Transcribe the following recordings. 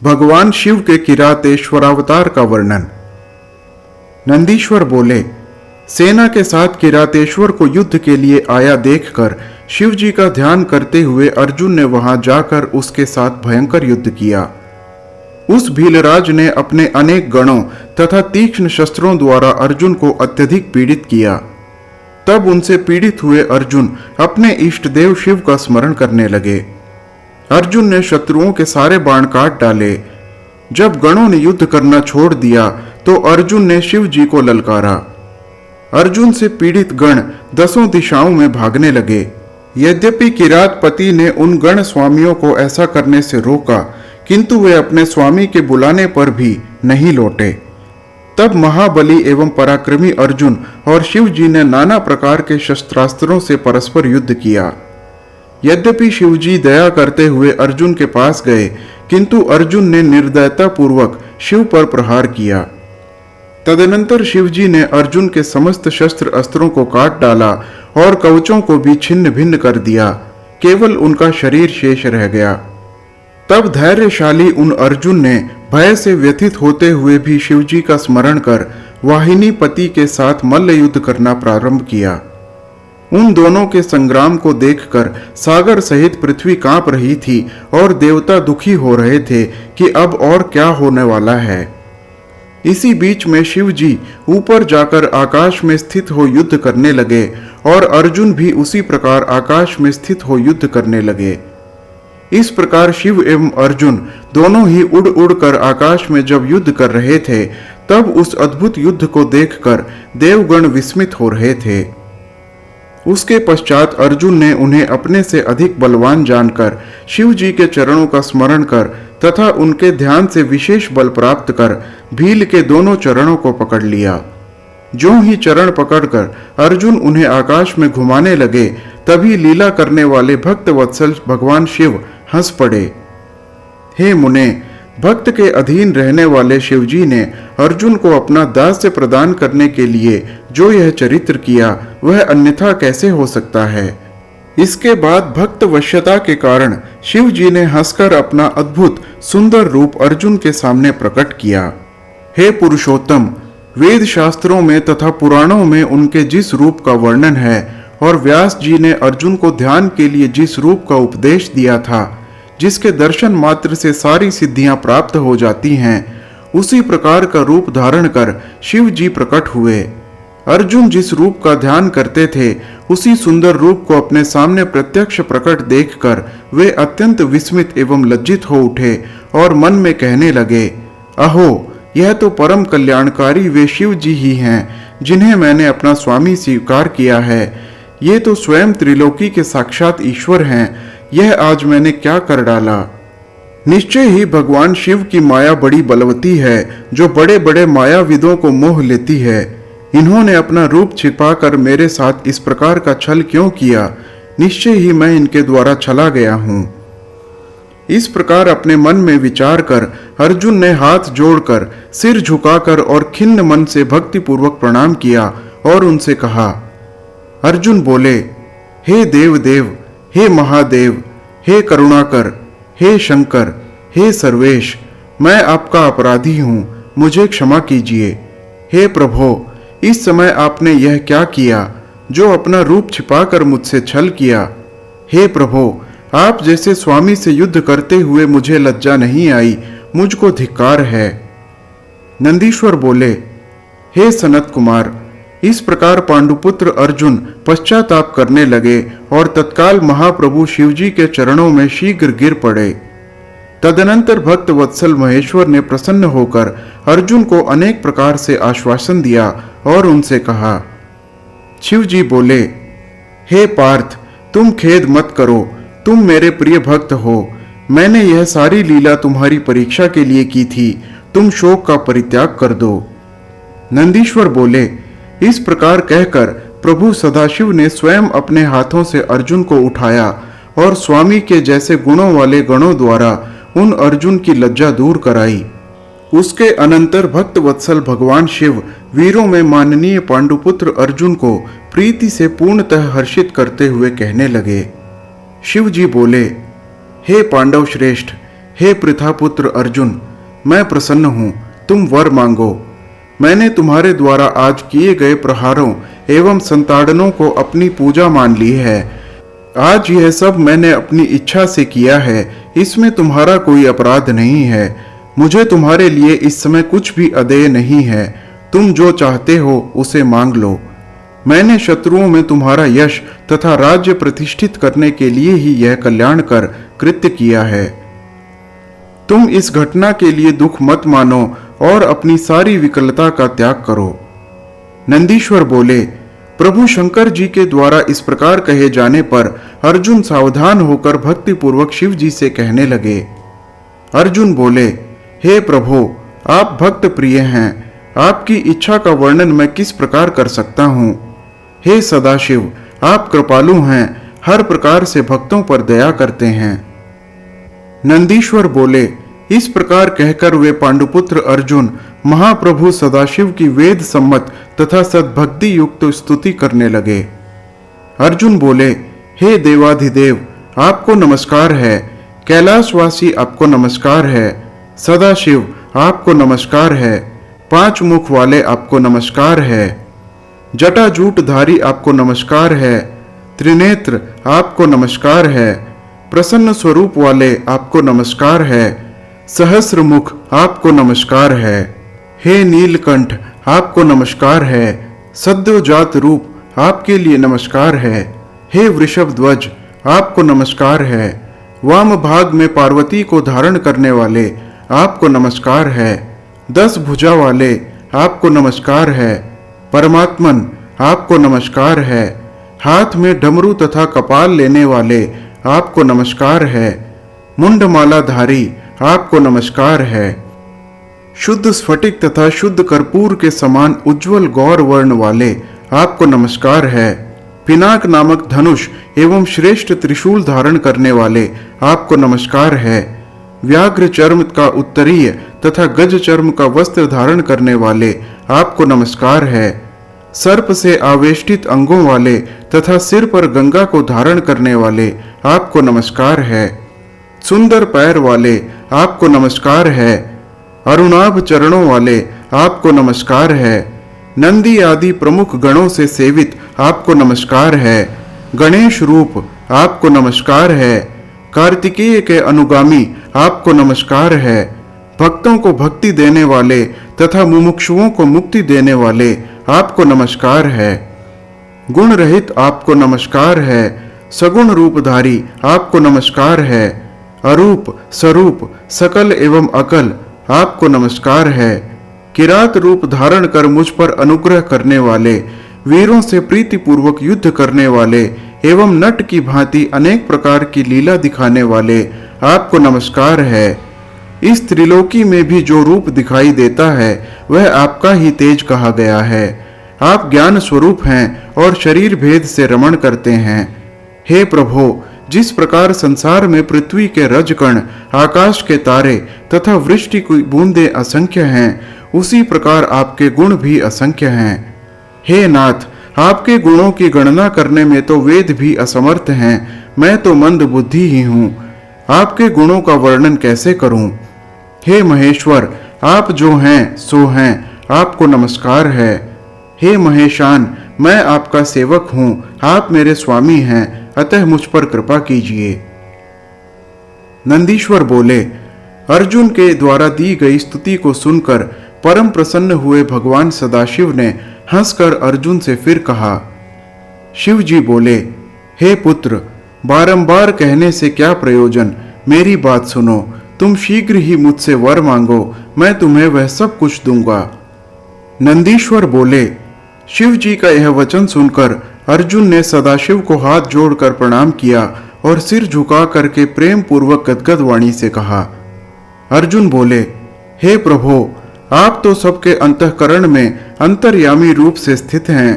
भगवान शिव के किरातेश्वरावतार का वर्णन। नंदीश्वर बोले, सेना के साथ किरातेश्वर को युद्ध के लिए आया देखकर शिव जी का ध्यान करते हुए अर्जुन ने वहां जाकर उसके साथ भयंकर युद्ध किया। उस भीलराज ने अपने अनेक गणों तथा तीक्ष्ण शस्त्रों द्वारा अर्जुन को अत्यधिक पीड़ित किया। तब उनसे पीड़ित हुए अर्जुन अपने इष्ट देव शिव का स्मरण करने लगे। अर्जुन ने शत्रुओं के सारे बाण काट डाले। जब गणों ने युद्ध करना छोड़ दिया तो अर्जुन ने शिव जी को ललकारा। अर्जुन से पीड़ित गण दसों दिशाओं में भागने लगे। यद्यपि किरातपति ने उन गण स्वामियों को ऐसा करने से रोका, किंतु वे अपने स्वामी के बुलाने पर भी नहीं लौटे। तब महाबली एवं पराक्रमी अर्जुन और शिव जी ने नाना प्रकार के शस्त्रास्त्रों से परस्पर युद्ध किया। यद्यपि शिव जी दया करते हुए अर्जुन के पास गए, किंतु अर्जुन ने निर्दयता पूर्वक शिव पर प्रहार किया। तदनंतर शिव जी ने अर्जुन के समस्त शस्त्र अस्त्रों को काट डाला और कवचों को भी छिन्न भिन्न कर दिया। केवल उनका शरीर शेष रह गया। तब धैर्यशाली उन अर्जुन ने भय से व्यथित होते हुए भी शिव जी का स्मरण कर वाहिनी पति के साथ मल्ल युद्ध करना प्रारंभ किया। उन दोनों के संग्राम को देखकर सागर सहित पृथ्वी कांप रही थी और देवता दुखी हो रहे थे कि अब और क्या होने वाला है। इसी बीच में शिव जी ऊपर जाकर आकाश में स्थित हो युद्ध करने लगे और अर्जुन भी उसी प्रकार आकाश में स्थित हो युद्ध करने लगे। इस प्रकार शिव एवं अर्जुन दोनों ही उड़ उड़ कर आकाश में जब युद्ध कर रहे थे, तब उस अद्भुत युद्ध को देखकर देवगण विस्मित हो रहे थे। उसके पश्चात अर्जुन ने उन्हें अपने से अधिक बलवान जानकर शिव जी के चरणों का स्मरण कर तथा उनके ध्यान से विशेष बल प्राप्त कर भील के दोनों चरणों को पकड़ लिया। जो ही चरण पकड़कर अर्जुन उन्हें आकाश में घुमाने लगे, तभी लीला करने वाले भक्त वत्सल भगवान शिव हंस पड़े। हे मुने, भक्त के अधीन रहने वाले शिवजी ने अर्जुन को अपना दास्य प्रदान करने के लिए जो यह चरित्र किया, वह अन्यथा कैसे हो सकता है। इसके बाद भक्त वश्यता के कारण शिव जी ने हंसकर अपना अद्भुत सुंदर रूप अर्जुन के सामने प्रकट किया। हे पुरुषोत्तम, वेद शास्त्रों में तथा पुराणों में उनके जिस रूप का वर्णन है और व्यास जी ने अर्जुन को ध्यान के लिए जिस रूप का उपदेश दिया था, जिसके दर्शन मात्र से सारी सिद्धियां प्राप्त हो जाती हैं, उसी प्रकार का रूप धारण कर शिव जी प्रकट हुए। अर्जुन जिस रूप का ध्यान करते थे, उसी सुंदर रूप को अपने सामने प्रत्यक्ष प्रकट देखकर वे अत्यंत विस्मित एवं लज्जित हो उठे और मन में कहने लगे, अहो, यह तो परम कल्याणकारी वे शिव जी ही हैं, जिन्हें मैंने अपना स्वामी स्वीकार किया है। ये तो स्वयं त्रिलोकी के साक्षात ईश्वर हैं। यह आज मैंने क्या कर डाला। निश्चय ही भगवान शिव की माया बड़ी बलवती है, जो बड़े बड़े मायाविदों को मोह लेती है। इन्होंने अपना रूप छिपाकर मेरे साथ इस प्रकार का छल क्यों किया। निश्चय ही मैं इनके द्वारा छला गया हूं। इस प्रकार अपने मन में विचार कर अर्जुन ने हाथ जोड़कर सिर झुकाकर और खिन्न मन से भक्तिपूर्वक प्रणाम किया और उनसे कहा। अर्जुन बोले, हे देव देव, हे महादेव, हे करुणाकर, हे शंकर, हे सर्वेश, मैं आपका अपराधी हूं, मुझे क्षमा कीजिए। हे प्रभो, इस समय आपने यह क्या किया जो अपना रूप छिपाकर मुझसे छल किया। हे प्रभो, आप जैसे स्वामी से युद्ध करते हुए मुझे लज्जा नहीं आई, मुझको धिक्कार है। नंदीश्वर बोले, हे सनत कुमार, इस प्रकार पांडुपुत्र अर्जुन पश्चाताप करने लगे और तत्काल महाप्रभु शिवजी के चरणों में शीघ्र गिर पड़े। तदनंतर भक्त वत्सल महेश्वर ने प्रसन्न होकर अर्जुन को अनेक प्रकार से आश्वासन दिया और उनसे कहा। शिवजी बोले, हे पार्थ, तुम खेद मत करो, तुम मेरे प्रिय भक्त हो। मैंने यह सारी लीला तुम्हारी परीक्षा के लिए की थी, तुम शोक का परित्याग कर दो। नंदीश्वर बोले, इस प्रकार कहकर प्रभु सदाशिव ने स्वयं अपने हाथों से अर्जुन को उठाया और स्वामी के जैसे गुणों वाले गणों द्वारा उन अर्जुन की लज्जा दूर कराई। उसके अनंतर भक्त वत्सल भगवान शिव वीरों में माननीय पांडुपुत्र अर्जुन को प्रीति से पूर्णतः हर्षित करते हुए कहने लगे। शिव जी बोले, हे पांडव श्रेष्ठ, हे पृथापुत्र अर्जुन, मैं प्रसन्न हूँ, तुम वर मांगो। मैंने तुम्हारे द्वारा आज किए गए प्रहारों एवं संताड़नों को अपनी पूजा मान ली है। आज यह सब मैंने अपनी इच्छा से किया है, इसमें तुम्हारा कोई अपराध नहीं है। मुझे तुम्हारे लिए इस समय कुछ भी अदेय नहीं है। तुम जो चाहते हो उसे मांग लो। मैंने शत्रुओं में तुम्हारा यश तथा राज्य प्रतिष्ठित करने के लिए ही यह कल्याणकर कृत्य किया है। तुम इस घटना के लिए दुख मत मानो और अपनी सारी विकलता का त्याग करो। नंदीश्वर बोले, प्रभु शंकर जी के द्वारा इस प्रकार कहे जाने पर अर्जुन सावधान होकर भक्तिपूर्वक शिव जी से कहने लगे। अर्जुन बोले, हे प्रभु, आप भक्त प्रिय हैं, आपकी इच्छा का वर्णन मैं किस प्रकार कर सकता हूँ। हे सदाशिव, आप कृपालु हैं, हर प्रकार से भक्तों पर दया करते हैं। नंदीश्वर बोले, इस प्रकार कहकर वे पांडुपुत्र अर्जुन महाप्रभु सदाशिव की वेद सम्मत तथा सद्भक्ति युक्त स्तुति करने लगे। अर्जुन बोले, हे देवाधिदेव, आपको नमस्कार है। कैलाशवासी आपको नमस्कार है। सदाशिव आपको नमस्कार है। पांच मुख वाले आपको नमस्कार है। जटाजूटधारी आपको नमस्कार है। त्रिनेत्र आपको नमस्कार है। प्रसन्न स्वरूप वाले आपको नमस्कार है। सहस्र मुख आपको नमस्कार है। हे नीलकंठ आपको नमस्कार है। सद्योजात रूप आपके लिए नमस्कार है। हे वृषभ ध्वज आपको नमस्कार है। वाम भाग में पार्वती को धारण करने वाले आपको नमस्कार है। 10 भुजा वाले आपको नमस्कार है। परमात्मन आपको नमस्कार है। हाथ में डमरू तथा कपाल लेने वाले आपको नमस्कार है। मुंडमालाधारी आपको नमस्कार है। शुद्ध स्फटिक तथा शुद्ध कर्पूर के समान उज्जवल गौर वर्ण वाले आपको नमस्कार है। पिनाक नामक धनुष एवं श्रेष्ठ त्रिशूल धारण करने वाले आपको नमस्कार है। व्याघ्र चर्म का उत्तरीय तथा गज चर्म का वस्त्र धारण करने वाले आपको नमस्कार है। सर्प से आवेष्टित अंगों वाले तथा सिर पर गंगा को धारण करने वाले आपको नमस्कार है। सुंदर पैर वाले आपको नमस्कार है। अरुणाभ चरणों वाले आपको नमस्कार है। नंदी आदि प्रमुख गणों से सेवित आपको नमस्कार है। गणेश रूप आपको नमस्कार है। कार्तिकेय के अनुगामी आपको नमस्कार है। भक्तों को भक्ति देने वाले तथा मुमुक्षुओं को मुक्ति देने वाले आपको नमस्कार है। गुण रहित आपको नमस्कार है। सगुण रूपधारी आपको नमस्कार है। अरूप स्वरूप सकल एवं अकल आपको नमस्कार है। किरात रूप धारण कर मुझ पर अनुग्रह करने वाले, वीरों से प्रीतिपूर्वक युद्ध करने वाले एवं नट की भांति अनेक प्रकार की लीला दिखाने वाले आपको नमस्कार है। इस त्रिलोकी में भी जो रूप दिखाई देता है वह आपका ही तेज कहा गया है। आप ज्ञान स्वरूप हैं और शरीर भेद से रमण करते हैं। हे प्रभो, जिस प्रकार संसार में पृथ्वी के रजकण, आकाश के तारे तथा वृष्टि की बूंदें असंख्य हैं, उसी प्रकार आपके गुण भी असंख्य हैं। हे नाथ, आपके गुणों की गणना करने में तो वेद भी असमर्थ हैं। मैं तो मंद बुद्धि ही हूँ, आपके गुणों का वर्णन कैसे करूं। हे महेश्वर, आप जो हैं सो हैं, आपको नमस्कार है। हे महेशान, मैं आपका सेवक हूँ, आप मेरे स्वामी हैं, अतः मुझ पर कृपा कीजिए। नंदीश्वर बोले, अर्जुन के द्वारा दी गई स्तुति को सुनकर परम प्रसन्न हुए भगवान सदाशिव ने हंसकर अर्जुन से फिर कहा। शिव जी बोले, हे पुत्र, बारंबार कहने से क्या प्रयोजन, मेरी बात सुनो। तुम शीघ्र ही मुझसे वर मांगो, मैं तुम्हें वह सब कुछ दूंगा। नंदीश्वर बोले, शिव जी का यह वचन सुनकर अर्जुन ने सदाशिव को हाथ जोड़कर प्रणाम किया और सिर झुका करके प्रेम पूर्वक गदगद वाणी से कहा। अर्जुन बोले, हे प्रभो, आप तो सबके अंतःकरण में अंतर्यामी रूप से स्थित हैं,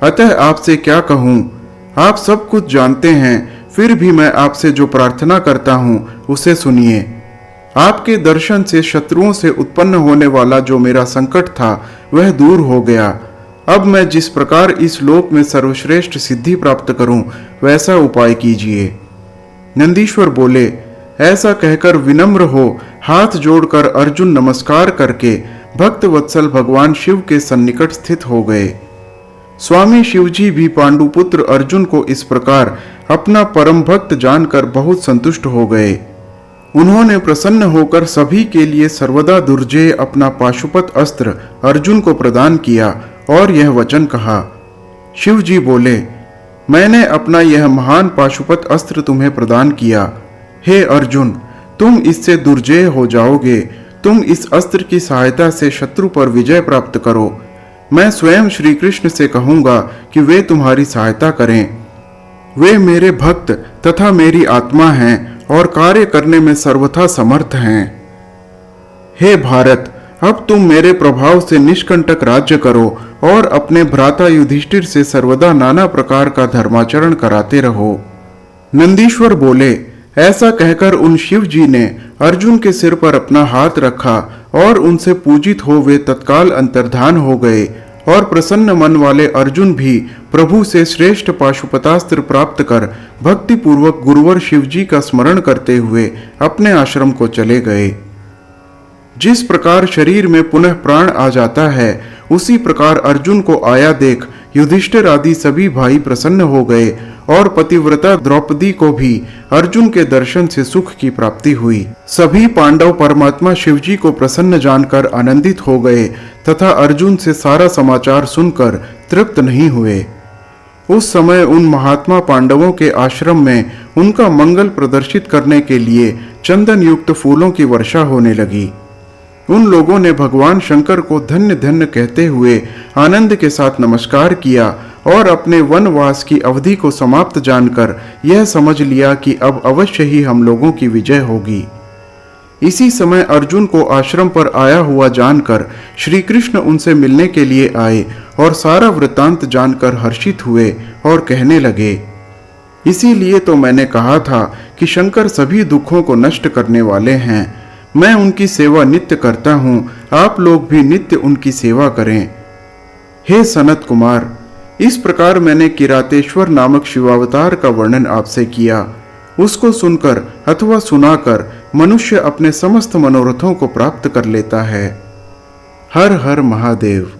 अतः आपसे क्या कहूँ। आप सब कुछ जानते हैं, फिर भी मैं आपसे जो प्रार्थना करता हूँ उसे सुनिए। आपके दर्शन से शत्रुओं से उत्पन्न होने वाला जो मेरा संकट था वह दूर हो गया। अब मैं जिस प्रकार इस लोक में सर्वश्रेष्ठ सिद्धि प्राप्त करूं वैसा उपाय कीजिए। नंदीश्वर बोले, ऐसा कहकर विनम्र हो हाथ जोड़कर अर्जुन नमस्कार करके भक्त वत्सल भगवान शिव के सन्निकट स्थित हो गए। स्वामी शिवजी भी पांडुपुत्र अर्जुन को इस प्रकार अपना परम भक्त जानकर बहुत संतुष्ट हो गए। उन्होंने प्रसन्न होकर सभी के लिए सर्वदा दुर्जेय अपना पाशुपत अस्त्र अर्जुन को प्रदान किया और यह वचन कहा। शिवजी बोले, मैंने अपना यह महान पाशुपत अस्त्र तुम्हें प्रदान किया। हे अर्जुन, तुम इससे दुर्जेय हो जाओगे। तुम इस अस्त्र की सहायता से शत्रु पर विजय प्राप्त करो। मैं स्वयं श्री कृष्ण से कहूंगा कि वे तुम्हारी सहायता करें। वे मेरे भक्त तथा मेरी आत्मा हैं और कार्य करने में सर्वथा समर्थ हैं। हे भारत, अब तुम मेरे प्रभाव से निष्कंटक राज्य करो और अपने भ्राता युधिष्ठिर से सर्वदा नाना प्रकार का धर्माचरण कराते रहो। नंदीश्वर बोले, ऐसा कहकर उन शिव जी ने अर्जुन के सिर पर अपना हाथ रखा और उनसे पूजित हो वे तत्काल अंतर्धान हो गए और प्रसन्न मन वाले अर्जुन भी प्रभु से श्रेष्ठ पाशुपतास्त्र प्राप्त कर भक्ति पूर्वक गुरुवर शिवजी का स्मरण करते हुए अपने आश्रम को चले गए। जिस प्रकार शरीर में पुनः प्राण आ जाता है, उसी प्रकार अर्जुन को आया देख युधिष्ठिर आदि सभी भाई प्रसन्न हो गए और पतिव्रता द्रौपदी को भी अर्जुन के दर्शन से सुख की प्राप्ति हुई। सभी पांडव परमात्मा शिवजी को प्रसन्न जानकर आनंदित हो गए तथा अर्जुन से सारा समाचार सुनकर तृप्त नहीं हुए। उस समय उन महात्मा पांडवों के आश्रम में उनका मंगल प्रदर्शित करने के लिए चंदन युक्त फूलों की वर्षा होने लगी। उन लोगों ने भगवान शंकर को धन्य धन्य कहते हुए आनंद के साथ नमस्कार किया और अपने वनवास की अवधि को समाप्त जानकर यह समझ लिया कि अब अवश्य ही हम लोगों की विजय होगी। इसी समय अर्जुन को आश्रम पर आया हुआ जानकर श्री कृष्ण उनसे मिलने के लिए आए और सारा वृत्तांत जानकर हर्षित हुए और कहने लगे, इसीलिए तो मैंने कहा था कि शंकर सभी दुखों को नष्ट करने वाले हैं। मैं उनकी सेवा नित्य करता हूँ, आप लोग भी नित्य उनकी सेवा करें। हे सनत कुमार, इस प्रकार मैंने किरातेश्वर नामक शिवावतार का वर्णन आपसे किया। उसको सुनकर अथवा सुनाकर मनुष्य अपने समस्त मनोरथों को प्राप्त कर लेता है। हर हर महादेव।